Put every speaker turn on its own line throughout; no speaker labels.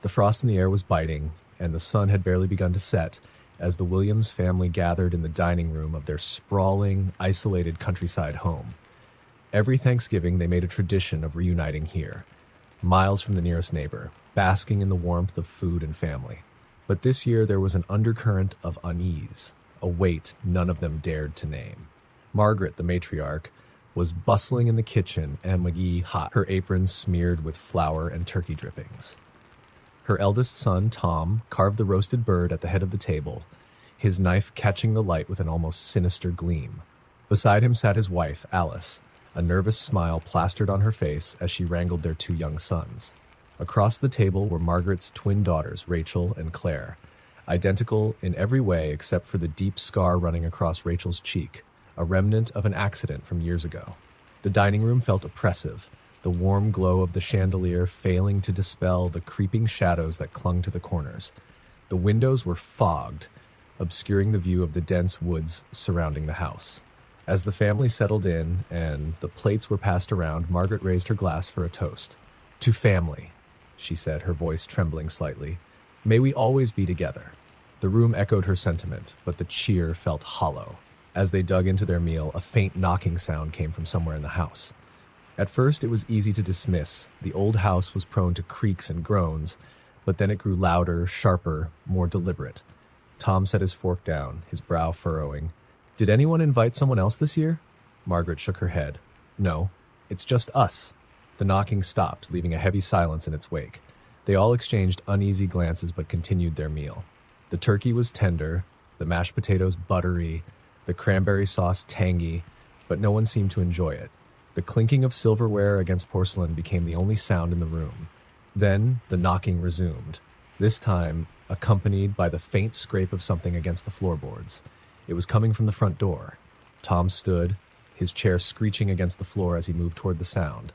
The frost in the air was biting, and the sun had barely begun to set as the Williams family gathered in the dining room of their sprawling, isolated countryside home. Every Thanksgiving, they made a tradition of reuniting here, miles from the nearest neighbor, basking in the warmth of food and family. But this year there was an undercurrent of unease, a weight none of them dared to name. Margaret, the matriarch, was bustling in the kitchen and McGee hot, her apron smeared with flour and turkey drippings. Her eldest son, Tom, carved the roasted bird at the head of the table, his knife catching the light with an almost sinister gleam. Beside him sat his wife, Alice, a nervous smile plastered on her face as she wrangled their two young sons. Across the table were Margaret's twin daughters, Rachel and Claire, identical in every way except for the deep scar running across Rachel's cheek, a remnant of an accident from years ago. The dining room felt oppressive, the warm glow of the chandelier failing to dispel the creeping shadows that clung to the corners. The windows were fogged, obscuring the view of the dense woods surrounding the house. As the family settled in and the plates were passed around, Margaret raised her glass for a toast. "To family," she said, her voice trembling slightly. "May we always be together." The room echoed her sentiment, but the cheer felt hollow. As they dug into their meal, a faint knocking sound came from somewhere in the house. At first, it was easy to dismiss. The old house was prone to creaks and groans, but then it grew louder, sharper, more deliberate. Tom set his fork down, his brow furrowing. "Did anyone invite someone else this year?" Margaret shook her head. "No, it's just us." The knocking stopped, leaving a heavy silence in its wake. They all exchanged uneasy glances but continued their meal. The turkey was tender, the mashed potatoes buttery, the cranberry sauce tangy, but no one seemed to enjoy it. The clinking of silverware against porcelain became the only sound in the room. Then the knocking resumed, this time accompanied by the faint scrape of something against the floorboards. It was coming from the front door. Tom stood, his chair screeching against the floor as he moved toward the sound.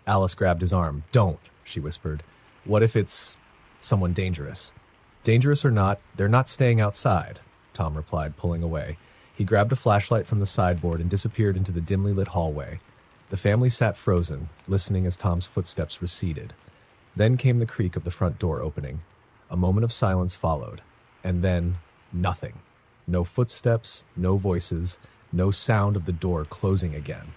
Alice grabbed his arm. "Don't," she whispered. "What if it's someone dangerous?" "Dangerous or not, they're not staying outside," Tom replied, pulling away. He grabbed a flashlight from the sideboard and disappeared into the dimly lit hallway. The family sat frozen, listening as Tom's footsteps receded. Then came the creak of the front door opening. A moment of silence followed, and then nothing. No footsteps, no voices, no sound of the door closing again.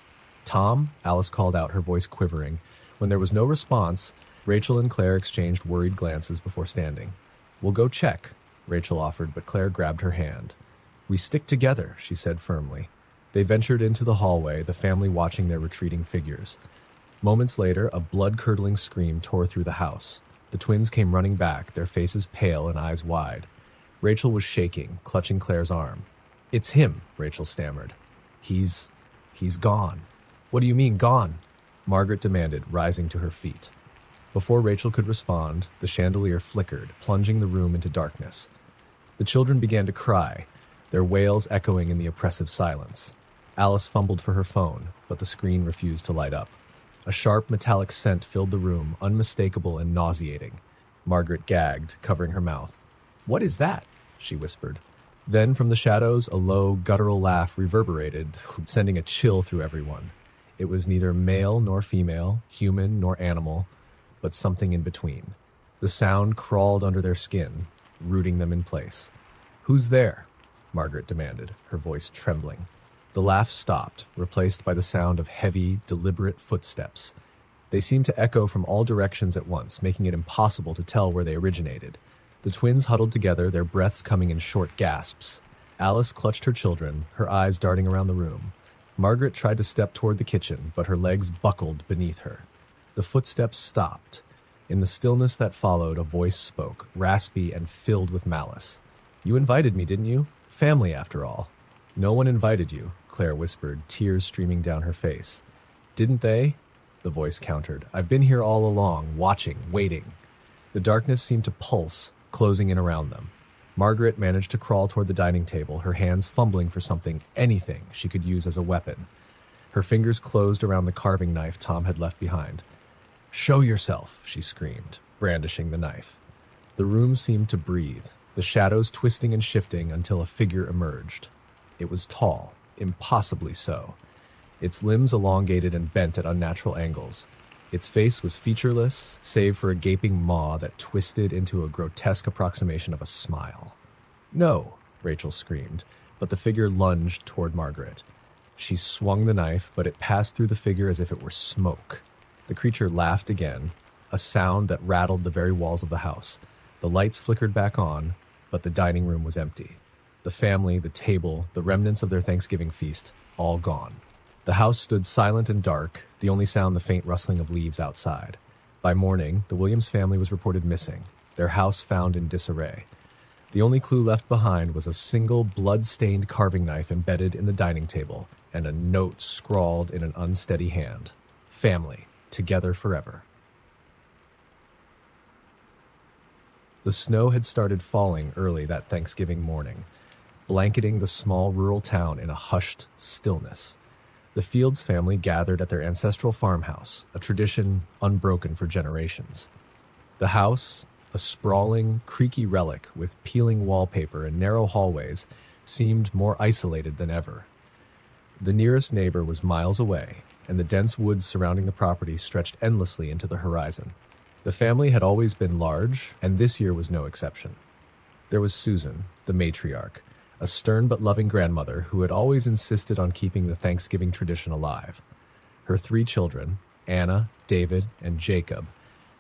"Tom?" Alice called out, her voice quivering. When there was no response, Rachel and Claire exchanged worried glances before standing. "We'll go check," Rachel offered, but Claire grabbed her hand. "We stick together," she said firmly. They ventured into the hallway, the family watching their retreating figures. Moments later, a blood-curdling scream tore through the house. The twins came running back, their faces pale and eyes wide. Rachel was shaking, clutching Claire's arm. "It's him," Rachel stammered. He's gone." "What do you mean, gone?" Margaret demanded, rising to her feet. Before Rachel could respond, the chandelier flickered, plunging the room into darkness. The children began to cry, their wails echoing in the oppressive silence. Alice fumbled for her phone, but the screen refused to light up. A sharp, metallic scent filled the room, unmistakable and nauseating. Margaret gagged, covering her mouth. "What is that?" she whispered. Then, from the shadows, a low, guttural laugh reverberated, sending a chill through everyone. It was neither male nor female, human nor animal, but something in between. The sound crawled under their skin, rooting them in place. "Who's there?" Margaret demanded, her voice trembling. The laugh stopped, replaced by the sound of heavy, deliberate footsteps. They seemed to echo from all directions at once, making it impossible to tell where they originated. The twins huddled together, their breaths coming in short gasps. Alice clutched her children, her eyes darting around the room. Margaret tried to step toward the kitchen, but her legs buckled beneath her. The footsteps stopped. In the stillness that followed, a voice spoke, raspy and filled with malice. "You invited me, didn't you? Family, after all." "No one invited you," Claire whispered, tears streaming down her face. "Didn't they?" the voice countered. "I've been here all along, watching, waiting." The darkness seemed to pulse, closing in around them. Margaret managed to crawl toward the dining table, her hands fumbling for something, anything she could use as a weapon. Her fingers closed around the carving knife Tom had left behind. "Show yourself," she screamed, brandishing the knife. The room seemed to breathe, the shadows twisting and shifting until a figure emerged. It was tall, impossibly so, its limbs elongated and bent at unnatural angles. Its face was featureless, save for a gaping maw that twisted into a grotesque approximation of a smile. "No!" Rachel screamed, but the figure lunged toward Margaret. She swung the knife, but it passed through the figure as if it were smoke. The creature laughed again, a sound that rattled the very walls of the house. The lights flickered back on, but the dining room was empty. The family, the table, the remnants of their Thanksgiving feast, all gone. The house stood silent and dark, the only sound the faint rustling of leaves outside. By morning, the Williams family was reported missing, their house found in disarray. The only clue left behind was a single blood-stained carving knife embedded in the dining table and a note scrawled in an unsteady hand. "Family, together forever." The snow had started falling early that Thanksgiving morning, blanketing the small rural town in a hushed stillness. The Fields family gathered at their ancestral farmhouse, a tradition unbroken for generations. The house, a sprawling, creaky relic with peeling wallpaper and narrow hallways, seemed more isolated than ever. The nearest neighbor was miles away, and the dense woods surrounding the property stretched endlessly into the horizon. The family had always been large, and this year was no exception. There was Susan, the matriarch, a stern but loving grandmother who had always insisted on keeping the Thanksgiving tradition alive. Her 3 children, Anna, David, and Jacob,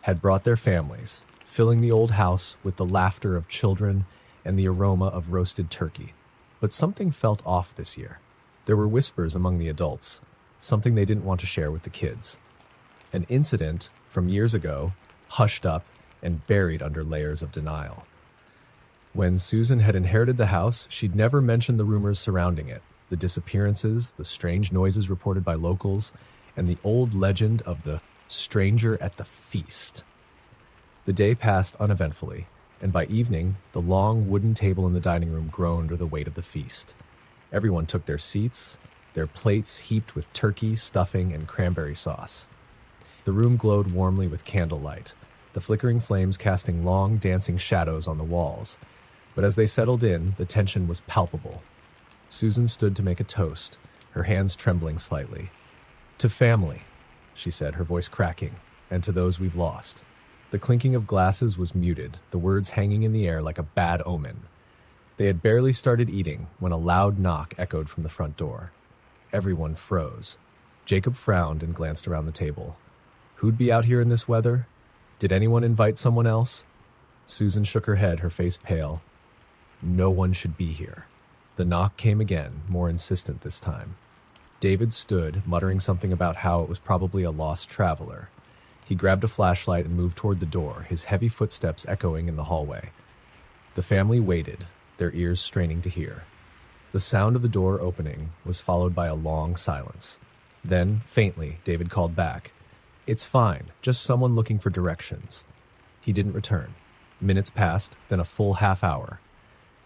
had brought their families, filling the old house with the laughter of children and the aroma of roasted turkey. But something felt off this year. There were whispers among the adults, something they didn't want to share with the kids. An incident from years ago, hushed up and buried under layers of denial. When Susan had inherited the house, she'd never mentioned the rumors surrounding it, the disappearances, the strange noises reported by locals, and the old legend of the stranger at the feast. The day passed uneventfully, and by evening, the long wooden table in the dining room groaned under the weight of the feast. Everyone took their seats, their plates heaped with turkey, stuffing, and cranberry sauce. The room glowed warmly with candlelight, the flickering flames casting long, dancing shadows on the walls. But as they settled in, the tension was palpable. Susan stood to make a toast, her hands trembling slightly. "To family," she said, her voice cracking, "and to those we've lost." The clinking of glasses was muted, the words hanging in the air like a bad omen. They had barely started eating when a loud knock echoed from the front door. Everyone froze. Jacob frowned and glanced around the table. Who'd be out here in this weather? Did anyone invite someone else? Susan shook her head, her face pale. No one should be here. The knock came again, more insistent this time. David stood, muttering something about how it was probably a lost traveler. He grabbed a flashlight and moved toward the door, his heavy footsteps echoing in the hallway. The family waited, their ears straining to hear. The sound of the door opening was followed by a long silence. Then, faintly, David called back, "It's fine, just someone looking for directions." He didn't return. Minutes passed, then a full half hour.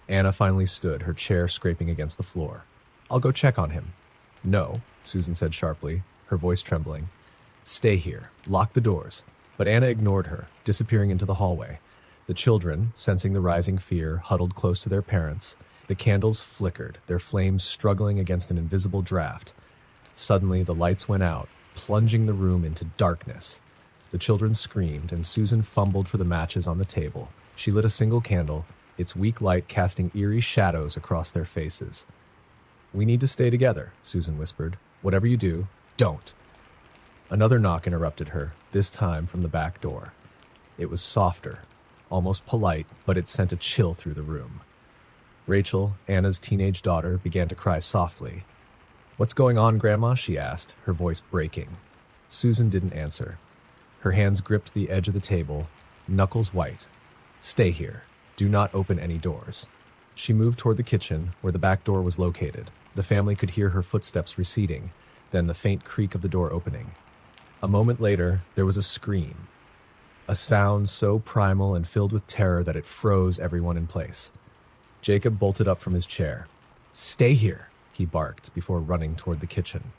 Anna finally stood, her chair scraping against the floor. "I'll go check on him." "No," Susan said sharply, her voice trembling. "Stay here. Lock the doors." But Anna ignored her, disappearing into the hallway. The children, sensing the rising fear, huddled close to their parents. The candles flickered, their flames struggling against an invisible draft. Suddenly, the lights went out, plunging the room into darkness. The children screamed, and Susan fumbled for the matches on the table. She lit a single candle, its weak light casting eerie shadows across their faces. "We need to stay together," Susan whispered. "Whatever you do, don't." Another knock interrupted her, this time from the back door. It was softer, almost polite, but it sent a chill through the room. Rachel, Anna's teenage daughter, began to cry softly. "What's going on, Grandma?" she asked, her voice breaking. Susan didn't answer. Her hands gripped the edge of the table, knuckles white. "Stay here. Do not open any doors." She moved toward the kitchen, where the back door was located. The family could hear her footsteps receding, then the faint creak of the door opening. A moment later, there was a scream, a sound so primal and filled with terror that it froze everyone in place. Jacob bolted up from his chair. "Stay here," he barked before running toward the kitchen.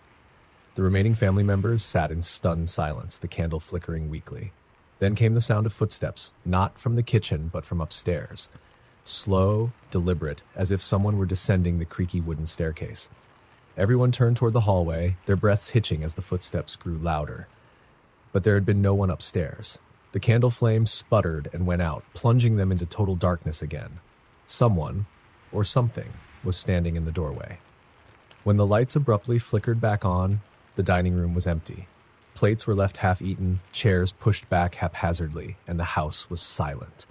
The remaining family members sat in stunned silence, the candle flickering weakly. Then came the sound of footsteps, not from the kitchen, but from upstairs. Slow, deliberate, as if someone were descending the creaky wooden staircase. Everyone turned toward the hallway, their breaths hitching as the footsteps grew louder. but there had been no one upstairs. The candle flame sputtered and went out, plunging them into total darkness again. Someone, or something, was standing in the doorway. When the lights abruptly flickered back on, the dining room was empty. Plates were left half-eaten, chairs pushed back haphazardly, and the house was silent.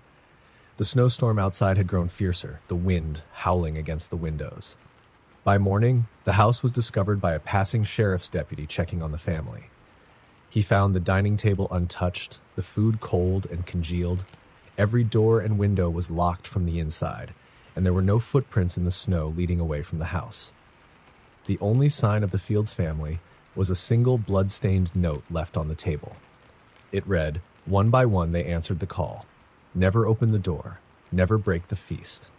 The snowstorm outside had grown fiercer, the wind howling against the windows. By morning, the house was discovered by a passing sheriff's deputy checking on the family. He found the dining table untouched, the food cold and congealed. Every door and window was locked from the inside, and there were no footprints in the snow leading away from the house. The only sign of the Fields family was a single blood-stained note left on the table. It read, "One by one they answered the call. Never open the door. Never break the feast."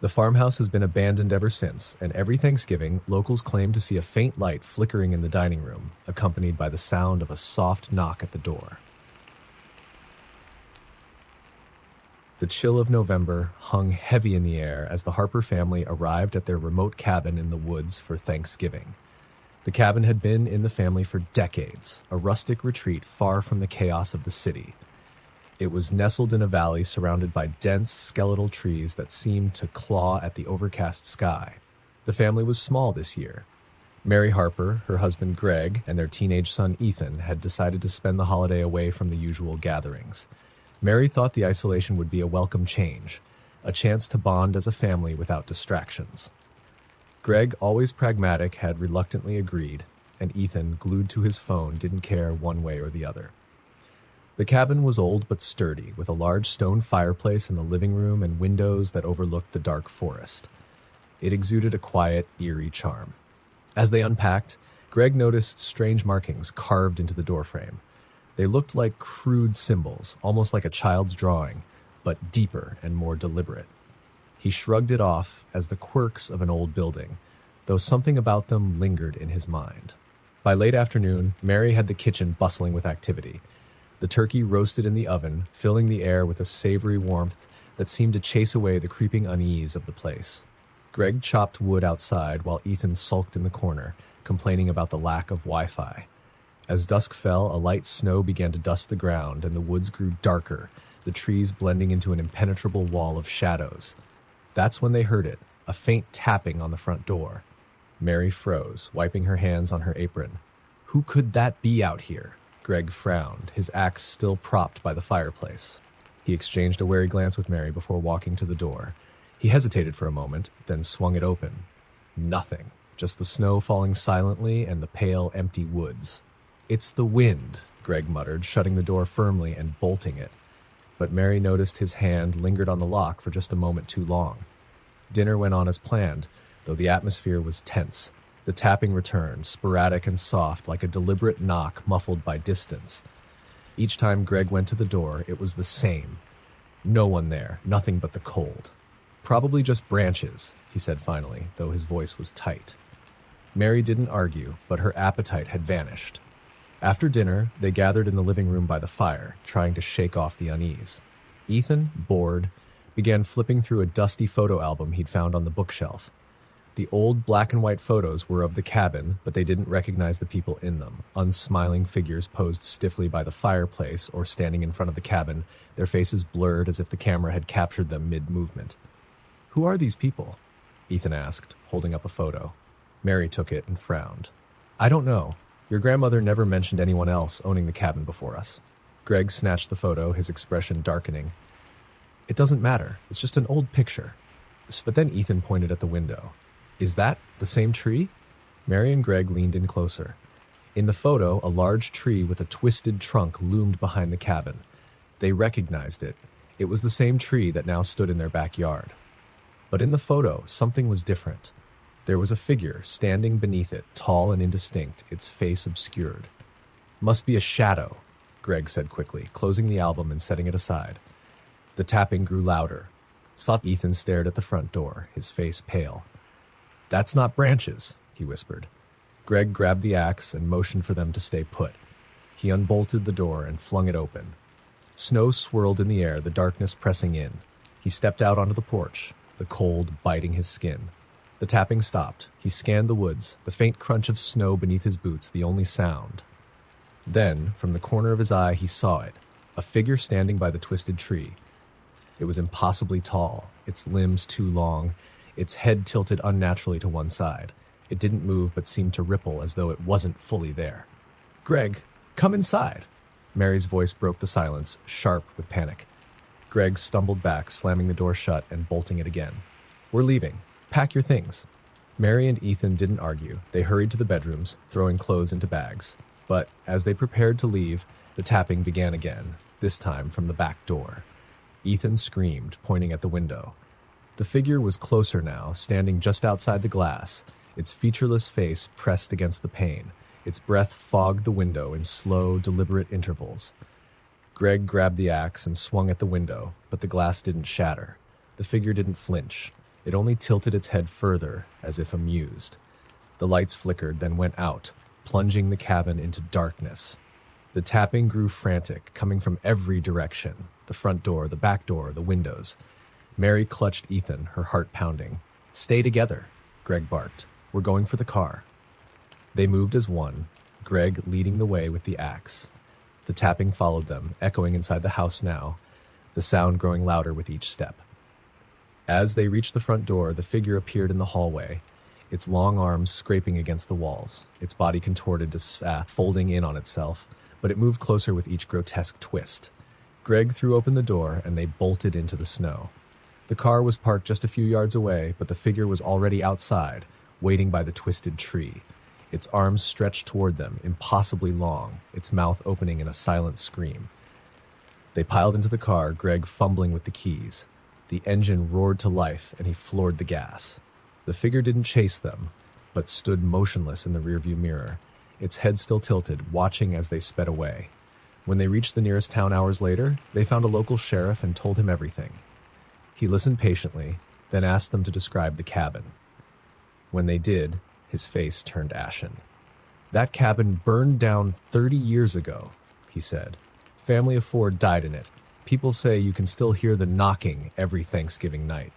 The farmhouse has been abandoned ever since, and every Thanksgiving, locals claim to see a faint light flickering in the dining room, accompanied by the sound of a soft knock at the door. The chill of November hung heavy in the air as the Harper family arrived at their remote cabin in the woods for Thanksgiving. The cabin had been in the family for decades, a rustic retreat far from the chaos of the city. It was nestled in a valley surrounded by dense, skeletal trees that seemed to claw at the overcast sky. The family was small this year. Mary Harper, her husband Greg, and their teenage son Ethan had decided to spend the holiday away from the usual gatherings. Mary thought the isolation would be a welcome change, a chance to bond as a family without distractions. Greg, always pragmatic, had reluctantly agreed, and Ethan, glued to his phone, didn't care one way or the other. The cabin was old but sturdy, with a large stone fireplace in the living room and windows that overlooked the dark forest. It exuded a quiet, eerie charm. As they unpacked, Greg noticed strange markings carved into the doorframe. They looked like crude symbols, almost like a child's drawing, but deeper and more deliberate. He shrugged it off as the quirks of an old building, though something about them lingered in his mind. By late afternoon, Mary had the kitchen bustling with activity. The turkey roasted in the oven, filling the air with a savory warmth that seemed to chase away the creeping unease of the place. Greg chopped wood outside while Ethan sulked in the corner, complaining about the lack of Wi-Fi. As dusk fell, a light snow began to dust the ground, and the woods grew darker, the trees blending into an impenetrable wall of shadows. That's when they heard it, a faint tapping on the front door. Mary froze, wiping her hands on her apron. Who could that be out here? Greg frowned, his axe still propped by the fireplace. He exchanged a wary glance with Mary before walking to the door. He hesitated for a moment, then swung it open. Nothing, just the snow falling silently and the pale, empty woods. "It's the wind," Greg muttered, shutting the door firmly and bolting it. But Mary noticed his hand lingered on the lock for just a moment too long. Dinner went on as planned, though the atmosphere was tense. The tapping returned, sporadic and soft, like a deliberate knock muffled by distance. Each time Greg went to the door, it was the same. No one there, nothing but the cold. "Probably just branches," he said finally, though his voice was tight. Mary didn't argue, but her appetite had vanished. After dinner, they gathered in the living room by the fire, trying to shake off the unease. Ethan, bored, began flipping through a dusty photo album he'd found on the bookshelf. The old black and white photos were of the cabin, but they didn't recognize the people in them, unsmiling figures posed stiffly by the fireplace or standing in front of the cabin, their faces blurred as if the camera had captured them mid-movement. "Who are these people?" Ethan asked, holding up a photo. Mary took it and frowned. "I don't know. Your grandmother never mentioned anyone else owning the cabin before us." Greg snatched the photo, his expression darkening. "It doesn't matter. It's just an old picture." But then Ethan pointed at the window. "Is that the same tree?" Mary and Greg leaned in closer. In the photo, a large tree with a twisted trunk loomed behind the cabin. They recognized it. It was the same tree that now stood in their backyard. But in the photo, something was different. There was a figure standing beneath it, tall and indistinct, its face obscured. "Must be a shadow," Greg said quickly, closing the album and setting it aside. The tapping grew louder. Ethan stared at the front door, his face pale. "That's not branches," he whispered. Greg grabbed the axe and motioned for them to stay put. He unbolted the door and flung it open. Snow swirled in the air, the darkness pressing in. He stepped out onto the porch, the cold biting his skin. The tapping stopped. He scanned the woods, the faint crunch of snow beneath his boots the only sound. Then, from the corner of his eye, he saw it, a figure standing by the twisted tree. It was impossibly tall, its limbs too long, its head tilted unnaturally to one side. It didn't move but seemed to ripple as though it wasn't fully there. "Greg, come inside." Mary's voice broke the silence, sharp with panic. Greg stumbled back, slamming the door shut and bolting it again. "We're leaving. Pack your things." Mary and Ethan didn't argue. They hurried to the bedrooms, throwing clothes into bags. But as they prepared to leave, the tapping began again, this time from the back door. Ethan screamed, pointing at the window. The figure was closer now, standing just outside the glass, its featureless face pressed against the pane. Its breath fogged the window in slow, deliberate intervals. Greg grabbed the axe and swung at the window, but the glass didn't shatter. The figure didn't flinch. It only tilted its head further, as if amused. The lights flickered, then went out, plunging the cabin into darkness. The tapping grew frantic, coming from every direction. The front door, the back door, the windows. Mary clutched Ethan, her heart pounding. "Stay together," Greg barked. "We're going for the car." They moved as one, Greg leading the way with the axe. The tapping followed them, echoing inside the house now, the sound growing louder with each step. As they reached the front door, the figure appeared in the hallway, its long arms scraping against the walls, its body contorted to folding in on itself, but it moved closer with each grotesque twist. Greg threw open the door, and they bolted into the snow. The car was parked just a few yards away, but the figure was already outside, waiting by the twisted tree. Its arms stretched toward them, impossibly long, its mouth opening in a silent scream. They piled into the car, Greg fumbling with the keys. The engine roared to life, and he floored the gas. The figure didn't chase them, but stood motionless in the rearview mirror, its head still tilted, watching as they sped away. When they reached the nearest town hours later, they found a local sheriff and told him everything. He listened patiently, then asked them to describe the cabin. When they did, his face turned ashen. "That cabin burned down 30 years ago," he said. "Family of 4 died in it. People say you can still hear the knocking every Thanksgiving night."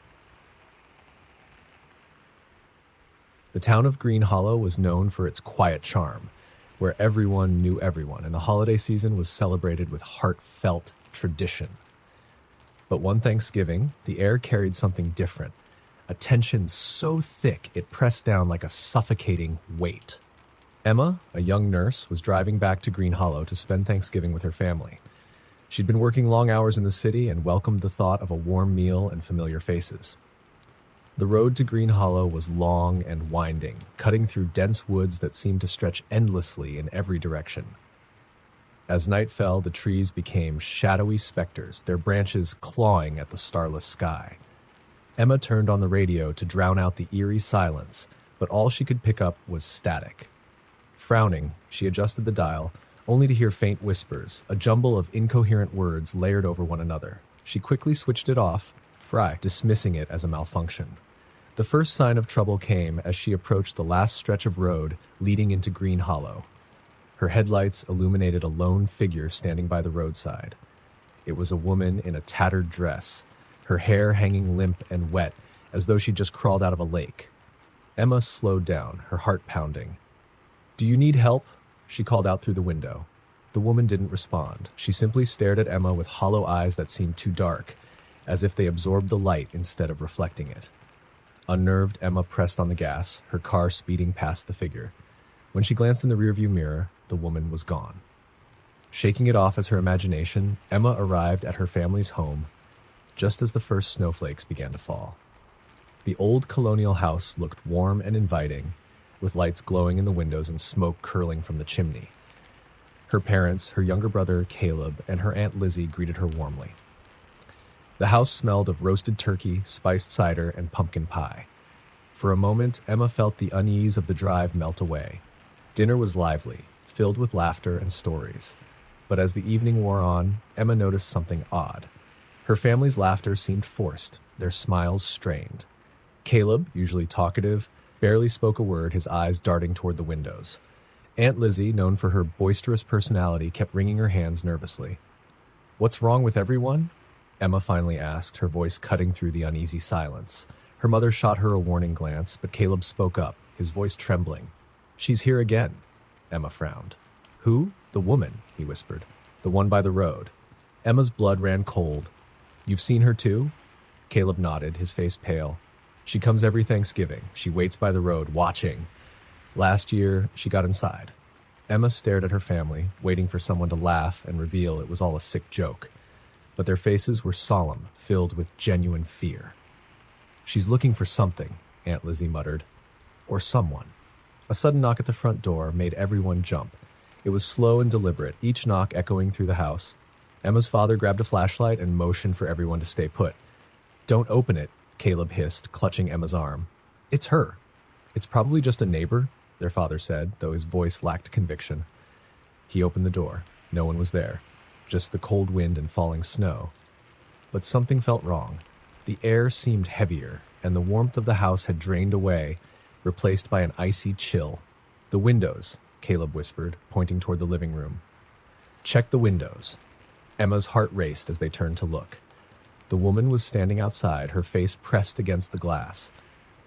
The town of Green Hollow was known for its quiet charm, where everyone knew everyone, and the holiday season was celebrated with heartfelt tradition. But one Thanksgiving, the air carried something different, a tension so thick it pressed down like a suffocating weight. Emma, a young nurse, was driving back to Green Hollow to spend Thanksgiving with her family. She'd been working long hours in the city and welcomed the thought of a warm meal and familiar faces. The road to Green Hollow was long and winding, cutting through dense woods that seemed to stretch endlessly in every direction. As night fell, the trees became shadowy specters, their branches clawing at the starless sky. Emma turned on the radio to drown out the eerie silence, but all she could pick up was static. Frowning, she adjusted the dial, only to hear faint whispers, a jumble of incoherent words layered over one another. She quickly switched it off, dismissing it as a malfunction. The first sign of trouble came as she approached the last stretch of road leading into Green Hollow. Her headlights illuminated a lone figure standing by the roadside. It was a woman in a tattered dress, her hair hanging limp and wet, as though she'd just crawled out of a lake. Emma slowed down, her heart pounding. "Do you need help?" she called out through the window. The woman didn't respond. She simply stared at Emma with hollow eyes that seemed too dark, as if they absorbed the light instead of reflecting it. Unnerved, Emma pressed on the gas, her car speeding past the figure. When she glanced in the rearview mirror, the woman was gone. Shaking it off as her imagination, Emma arrived at her family's home just as the first snowflakes began to fall. The old colonial house looked warm and inviting, with lights glowing in the windows and smoke curling from the chimney. Her parents, her younger brother, Caleb, and her Aunt Lizzie greeted her warmly. The house smelled of roasted turkey, spiced cider, and pumpkin pie. For a moment, Emma felt the unease of the drive melt away. Dinner was lively, filled with laughter and stories. But as the evening wore on, Emma noticed something odd. Her family's laughter seemed forced, their smiles strained. Caleb, usually talkative, barely spoke a word, his eyes darting toward the windows. Aunt Lizzie, known for her boisterous personality, kept wringing her hands nervously. "What's wrong with everyone?" Emma finally asked, her voice cutting through the uneasy silence. Her mother shot her a warning glance, but Caleb spoke up, his voice trembling. "She's here again." Emma frowned. Who? The woman, he whispered. The one by the road. Emma's blood ran cold. You've seen her too? Caleb nodded, his face pale. She comes every Thanksgiving. She waits by the road, watching. Last year, she got inside. Emma stared at her family, waiting for someone to laugh and reveal it was all a sick joke. But their faces were solemn, filled with genuine fear. She's looking for something, Aunt Lizzie muttered. Or someone. A sudden knock at the front door made everyone jump. It was slow and deliberate, each knock echoing through the house. Emma's father grabbed a flashlight and motioned for everyone to stay put. Don't open it, Caleb hissed, clutching Emma's arm. It's her. It's probably just a neighbor, their father said, though his voice lacked conviction. He opened the door. No one was there. Just the cold wind and falling snow. But something felt wrong. The air seemed heavier, and the warmth of the house had drained away, replaced by an icy chill. The windows, Caleb whispered, pointing toward the living room. Check the windows. Emma's heart raced as they turned to look. The woman was standing outside, her face pressed against the glass.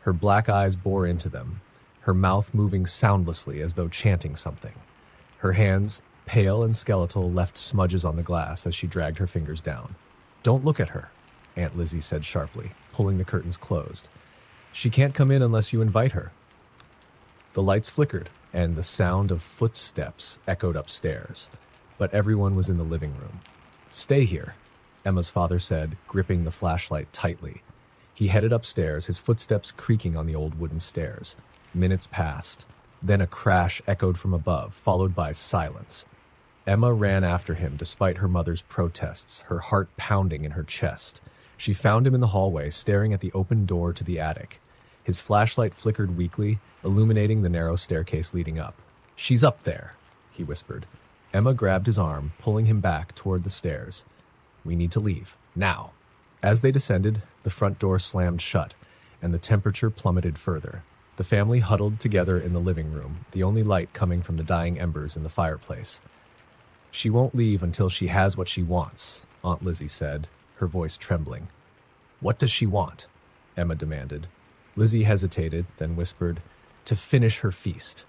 Her black eyes bore into them, her mouth moving soundlessly as though chanting something. Her hands, pale and skeletal, left smudges on the glass as she dragged her fingers down. Don't look at her, Aunt Lizzie said sharply, pulling the curtains closed. She can't come in unless you invite her. The lights flickered, and the sound of footsteps echoed upstairs, but everyone was in the living room. Stay here, Emma's father said, gripping the flashlight tightly. He headed upstairs, his footsteps creaking on the old wooden stairs. Minutes passed. Then a crash echoed from above, followed by silence. Emma ran after him despite her mother's protests, her heart pounding in her chest. She found him in the hallway, staring at the open door to the attic. His flashlight flickered weakly, illuminating the narrow staircase leading up. She's up there, he whispered. Emma grabbed his arm, pulling him back toward the stairs. We need to leave, now. As they descended, the front door slammed shut, and the temperature plummeted further. The family huddled together in the living room, the only light coming from the dying embers in the fireplace. She won't leave until she has what she wants, Aunt Lizzie said, her voice trembling. What does she want? Emma demanded. Lizzie hesitated, then whispered, to finish her feast.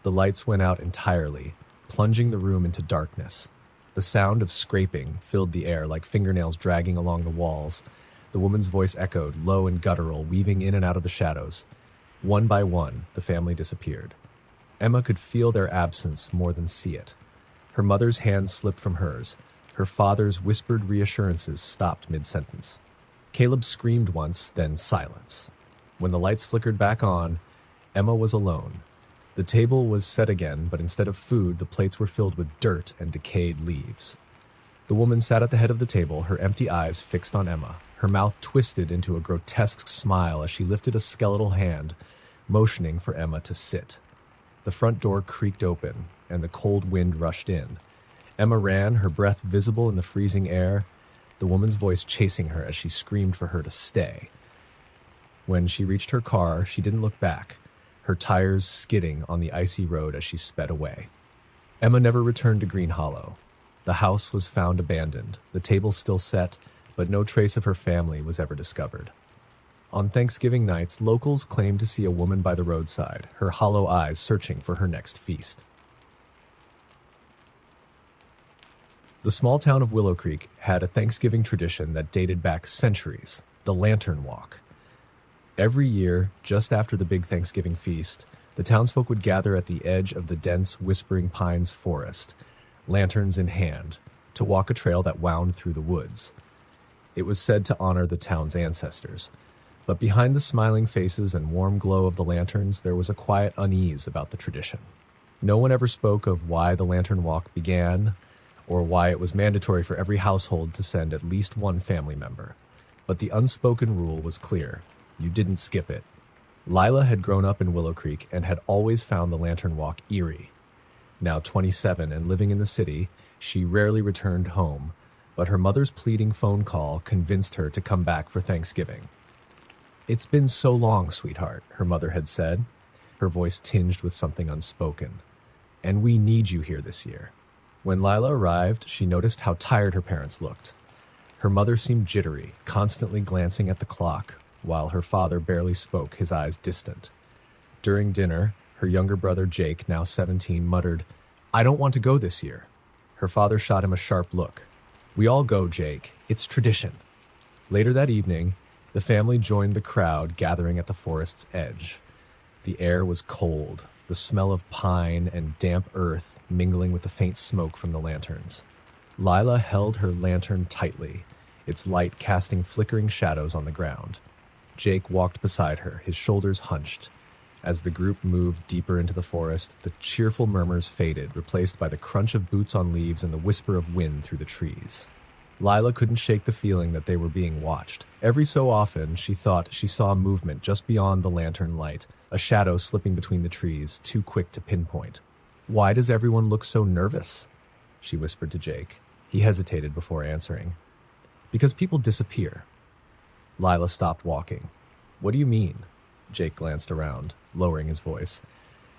The lights went out entirely, plunging the room into darkness. The sound of scraping filled the air like fingernails dragging along the walls. The woman's voice echoed, low and guttural, weaving in and out of the shadows. One by one, the family disappeared. Emma could feel their absence more than see it. Her mother's hand slipped from hers. Her father's whispered reassurances stopped mid-sentence. Caleb screamed once, then silence. When the lights flickered back on, Emma was alone. The table was set again, but instead of food, the plates were filled with dirt and decayed leaves. The woman sat at the head of the table, her empty eyes fixed on Emma, her mouth twisted into a grotesque smile as she lifted a skeletal hand, motioning for Emma to sit. The front door creaked open, and the cold wind rushed in. Emma ran, her breath visible in the freezing air, the woman's voice chasing her as she screamed for her to stay. When she reached her car, she didn't look back, her tires skidding on the icy road as she sped away. Emma never returned to Green Hollow. The house was found abandoned, the table still set, but no trace of her family was ever discovered. On Thanksgiving nights, locals claimed to see a woman by the roadside, her hollow eyes searching for her next feast. The small town of Willow Creek had a Thanksgiving tradition that dated back centuries, the Lantern Walk. Every year, just after the big Thanksgiving feast, the townsfolk would gather at the edge of the dense Whispering Pines forest, lanterns in hand, to walk a trail that wound through the woods. It was said to honor the town's ancestors. But behind the smiling faces and warm glow of the lanterns, there was a quiet unease about the tradition. No one ever spoke of why the Lantern Walk began, or why it was mandatory for every household to send at least one family member. But the unspoken rule was clear. You didn't skip it. Lila had grown up in Willow Creek and had always found the Lantern Walk eerie. Now 27 and living in the city, she rarely returned home, but her mother's pleading phone call convinced her to come back for Thanksgiving. It's been so long, sweetheart, her mother had said, her voice tinged with something unspoken. And we need you here this year. When Lila arrived, she noticed how tired her parents looked. Her mother seemed jittery, constantly glancing at the clock, while her father barely spoke, his eyes distant. During dinner, her younger brother Jake, now 17, muttered, I don't want to go this year. Her father shot him a sharp look. We all go, Jake. It's tradition. Later that evening, the family joined the crowd gathering at the forest's edge. The air was cold, the smell of pine and damp earth mingling with the faint smoke from the lanterns. Lila held her lantern tightly, its light casting flickering shadows on the ground. Jake walked beside her, his shoulders hunched. As the group moved deeper into the forest, the cheerful murmurs faded, replaced by the crunch of boots on leaves and the whisper of wind through the trees. Lila couldn't shake the feeling that they were being watched. Every so often, she thought she saw movement just beyond the lantern light, a shadow slipping between the trees, too quick to pinpoint. Why does everyone look so nervous? She whispered to Jake. He hesitated before answering. Because people disappear. Lila stopped walking. What do you mean? Jake glanced around, lowering his voice.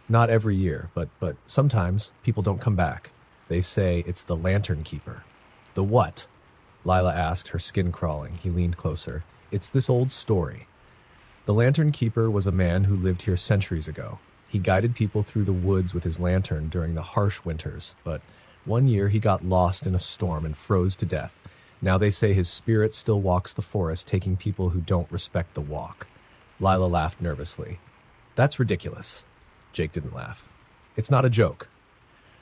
Not every year, but sometimes people don't come back. They say it's the lantern keeper. The what? Lila asked, her skin crawling. He leaned closer. It's this old story. The lantern keeper was a man who lived here centuries ago. He guided people through the woods with his lantern during the harsh winters, but one year he got lost in a storm and froze to death. Now they say his spirit still walks the forest, taking people who don't respect the walk. Lila laughed nervously. That's ridiculous. Jake didn't laugh. It's not a joke.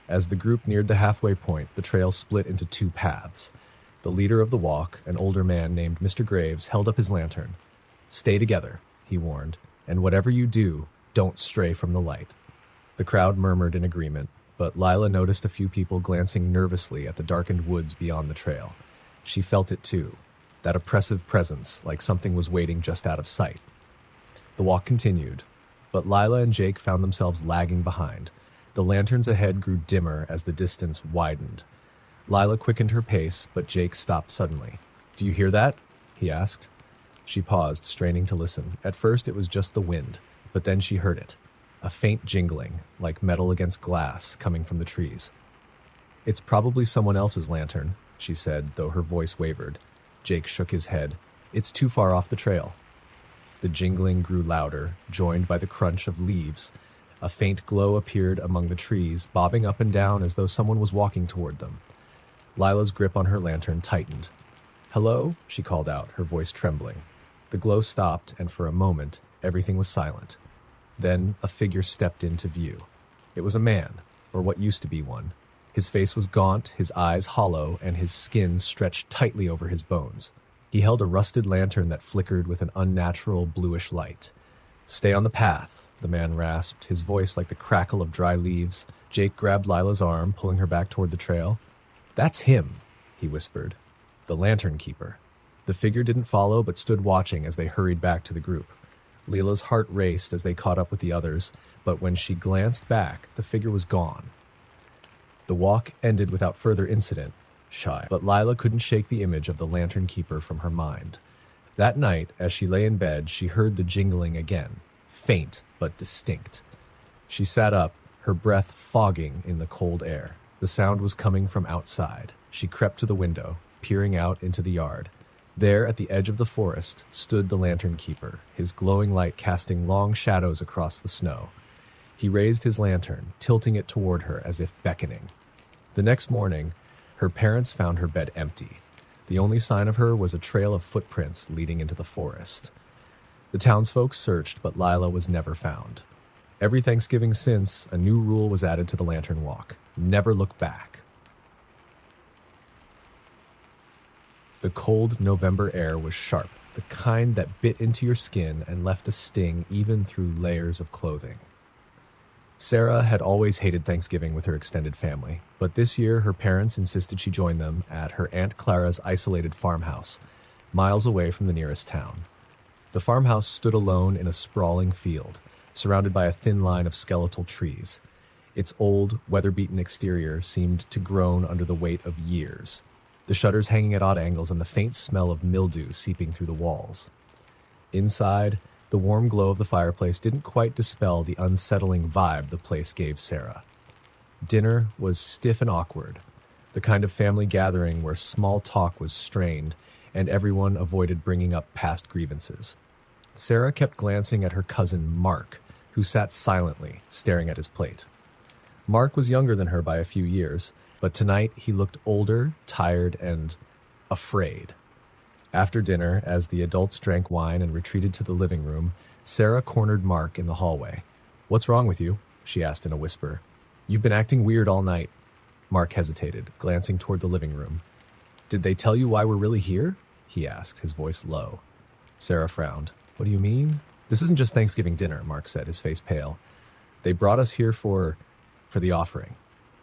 As the group neared the halfway point, the trail split into two paths. The leader of the walk, an older man named Mr. Graves, held up his lantern. Stay together, he warned, and whatever you do, don't stray from the light. The crowd murmured in agreement, but Lila noticed a few people glancing nervously at the darkened woods beyond the trail. She felt it too, that oppressive presence, like something was waiting just out of sight. The walk continued, but Lila and Jake found themselves lagging behind. The lanterns ahead grew dimmer as the distance widened. Lila quickened her pace, but Jake stopped suddenly. Do you hear that? He asked. She paused, straining to listen. At first it was just the wind, but then she heard it. A faint jingling, like metal against glass, coming from the trees. It's probably someone else's lantern, she said, though her voice wavered. Jake shook his head. It's too far off the trail. The jingling grew louder, joined by the crunch of leaves. A faint glow appeared among the trees, bobbing up and down as though someone was walking toward them. Lila's grip on her lantern tightened. Hello? She called out, her voice trembling. The glow stopped, and for a moment, everything was silent. Then a figure stepped into view. It was a man, or what used to be one. His face was gaunt, his eyes hollow, and his skin stretched tightly over his bones. He held a rusted lantern that flickered with an unnatural bluish light. Stay on the path, the man rasped, his voice like the crackle of dry leaves. Jake grabbed Lila's arm, pulling her back toward the trail. That's him, he whispered. The lantern keeper. The figure didn't follow, but stood watching as they hurried back to the group. Lila's heart raced as they caught up with the others, but when she glanced back, the figure was gone. The walk ended without further incident, but Lila couldn't shake the image of the lantern keeper from her mind. That night, as she lay in bed, she heard the jingling again, faint but distinct. She sat up, her breath fogging in the cold air. The sound was coming from outside. She crept to the window, peering out into the yard. There, at the edge of the forest, stood the lantern keeper, his glowing light casting long shadows across the snow. He raised his lantern, tilting it toward her as if beckoning. The next morning, her parents found her bed empty. The only sign of her was a trail of footprints leading into the forest. The townsfolk searched, but Lila was never found. Every Thanksgiving since, a new rule was added to the lantern walk. Never look back. The cold November air was sharp, the kind that bit into your skin and left a sting even through layers of clothing. Sarah had always hated Thanksgiving with her extended family, but this year her parents insisted she join them at her Aunt Clara's isolated farmhouse, miles away from the nearest town. The farmhouse stood alone in a sprawling field, surrounded by a thin line of skeletal trees. Its old, weather-beaten exterior seemed to groan under the weight of years, the shutters hanging at odd angles and the faint smell of mildew seeping through the walls. Inside, the warm glow of the fireplace didn't quite dispel the unsettling vibe the place gave Sarah. Dinner was stiff and awkward, the kind of family gathering where small talk was strained and everyone avoided bringing up past grievances. Sarah kept glancing at her cousin Mark, who sat silently, staring at his plate. Mark was younger than her by a few years, but tonight he looked older, tired, and afraid. After dinner, as the adults drank wine and retreated to the living room, Sarah cornered Mark in the hallway. "What's wrong with you?" she asked in a whisper. "You've been acting weird all night." Mark hesitated, glancing toward the living room. "Did they tell you why we're really here?" he asked, his voice low. Sarah frowned. "What do you mean?" "This isn't just Thanksgiving dinner," Mark said, his face pale. "They brought us here for the offering."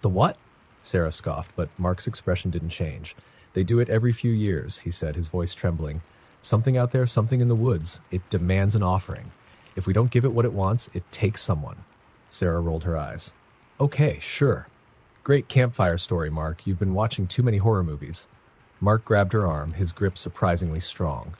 "The what?" Sarah scoffed, but Mark's expression didn't change. "They do it every few years," he said, his voice trembling. "Something out there, something in the woods. It demands an offering. If we don't give it what it wants, it takes someone." Sarah rolled her eyes. "Okay, sure. Great campfire story, Mark. You've been watching too many horror movies." Mark grabbed her arm, his grip surprisingly strong.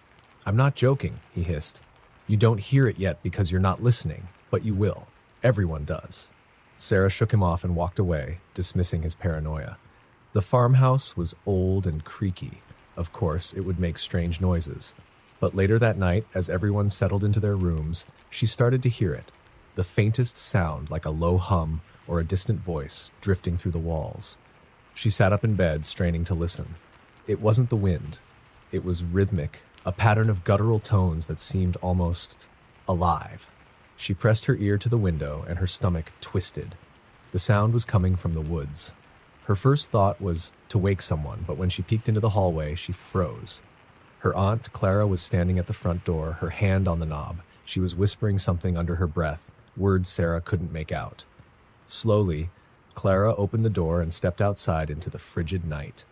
"I'm not joking," he hissed. "You don't hear it yet because you're not listening, but you will. Everyone does." Sarah shook him off and walked away, dismissing his paranoia. The farmhouse was old and creaky. Of course, it would make strange noises. But later that night, as everyone settled into their rooms, she started to hear it. The faintest sound, like a low hum or a distant voice, drifting through the walls. She sat up in bed, straining to listen. It wasn't the wind. It was rhythmic, a pattern of guttural tones that seemed almost alive. She pressed her ear to the window, and her stomach twisted. The sound was coming from the woods. Her first thought was to wake someone, but when she peeked into the hallway, she froze. Her aunt, Clara, was standing at the front door, her hand on the knob. She was whispering something under her breath, words Sarah couldn't make out. Slowly, Clara opened the door and stepped outside into the frigid night.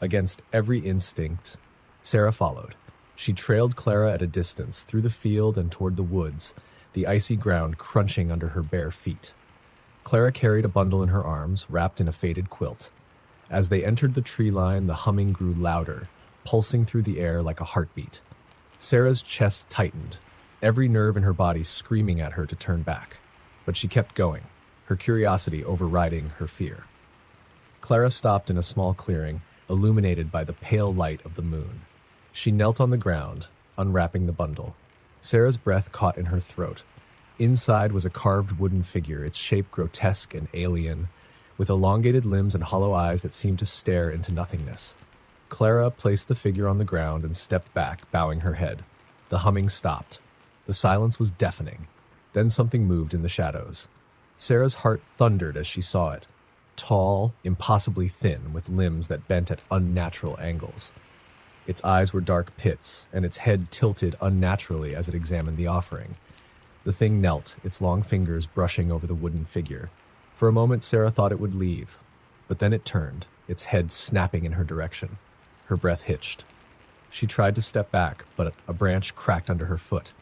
Against every instinct, Sarah followed. She trailed Clara at a distance, through the field and toward the woods, the icy ground crunching under her bare feet. Clara carried a bundle in her arms, wrapped in a faded quilt. As they entered the tree line, the humming grew louder, pulsing through the air like a heartbeat. Sarah's chest tightened, every nerve in her body screaming at her to turn back. But she kept going, her curiosity overriding her fear. Clara stopped in a small clearing, illuminated by the pale light of the moon. She knelt on the ground, unwrapping the bundle. Sarah's breath caught in her throat. Inside was a carved wooden figure, its shape grotesque and alien, with elongated limbs and hollow eyes that seemed to stare into nothingness. Clara placed the figure on the ground and stepped back, bowing her head. The humming stopped. The silence was deafening. Then something moved in the shadows. Sarah's heart thundered as she saw it. Tall, impossibly thin, with limbs that bent at unnatural angles. Its eyes were dark pits, and its head tilted unnaturally as it examined the offering. The thing knelt, its long fingers brushing over the wooden figure. For a moment, Sarah thought it would leave, but then it turned, its head snapping in her direction. Her breath hitched. She tried to step back, but a branch cracked under her foot.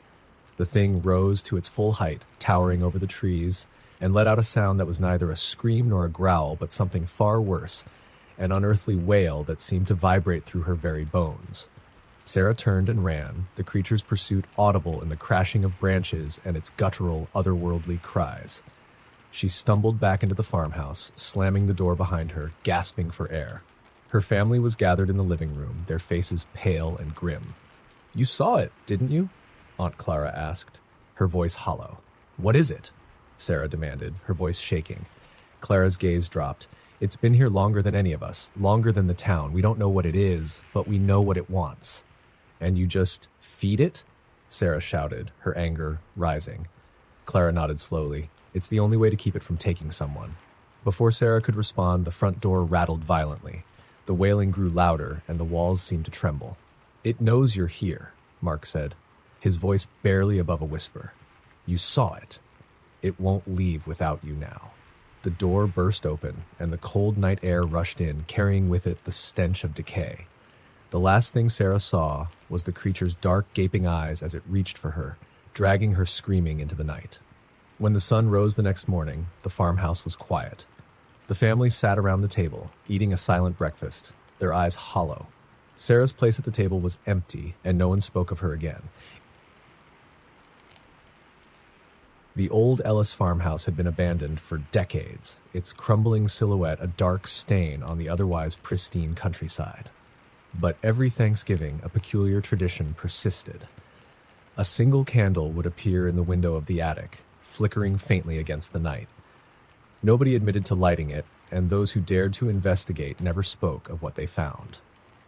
The thing rose to its full height, towering over the trees, and let out a sound that was neither a scream nor a growl, but something far worse, an unearthly wail that seemed to vibrate through her very bones. Sarah turned and ran, the creature's pursuit audible in the crashing of branches and its guttural, otherworldly cries. She stumbled back into the farmhouse, slamming the door behind her, gasping for air. Her family was gathered in the living room, their faces pale and grim. "You saw it, didn't you?" Aunt Clara asked, her voice hollow. "What is it?" Sarah demanded, her voice shaking. Clara's gaze dropped. "It's been here longer than any of us, longer than the town. We don't know what it is, but we know what it wants." "And you just feed it?" Sarah shouted, her anger rising. Clara nodded slowly. "It's the only way to keep it from taking someone." Before Sarah could respond, the front door rattled violently. The wailing grew louder, and the walls seemed to tremble. "It knows you're here," Mark said, his voice barely above a whisper. "You saw it. It won't leave without you now." The door burst open, and the cold night air rushed in, carrying with it the stench of decay. The last thing Sarah saw was the creature's dark, gaping eyes as it reached for her, dragging her screaming into the night. When the sun rose the next morning, the farmhouse was quiet. The family sat around the table, eating a silent breakfast, their eyes hollow. Sarah's place at the table was empty, and no one spoke of her again. The old Ellis farmhouse had been abandoned for decades, its crumbling silhouette a dark stain on the otherwise pristine countryside. But every Thanksgiving, a peculiar tradition persisted. A single candle would appear in the window of the attic, flickering faintly against the night. Nobody admitted to lighting it, and those who dared to investigate never spoke of what they found.